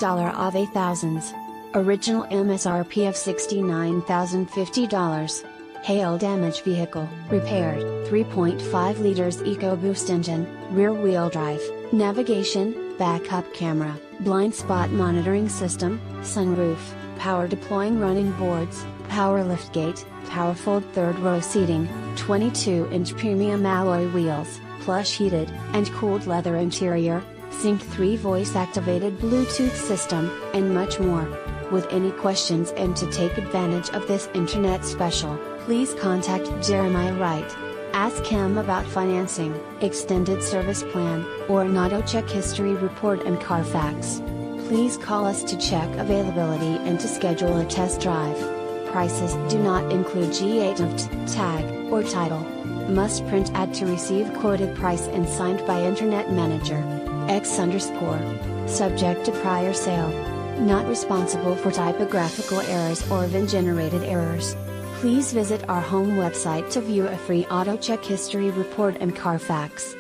Ave thousands. Original MSRP of $69,050. Hail damage vehicle, repaired, 3.5 liters EcoBoost engine, rear-wheel drive, navigation, backup camera, blind spot monitoring system, sunroof, power deploying running boards, power liftgate, power fold third row seating, 22-inch premium alloy wheels, plush heated and cooled leather interior, synced 3 voice activated Bluetooth system, and much more. With any questions and to take advantage of this internet special, please contact Jeremiah Wright. Ask him about financing, extended service plan, or an auto check history report and Carfax. Please call us to check availability and to schedule a test drive. Prices do not include G8 tag, or title. Must print ad to receive quoted price and signed by Internet Manager. X_. Subject to prior sale. Not responsible for typographical errors or VIN-generated errors. Please visit our home website to view a free auto check history report and Carfax.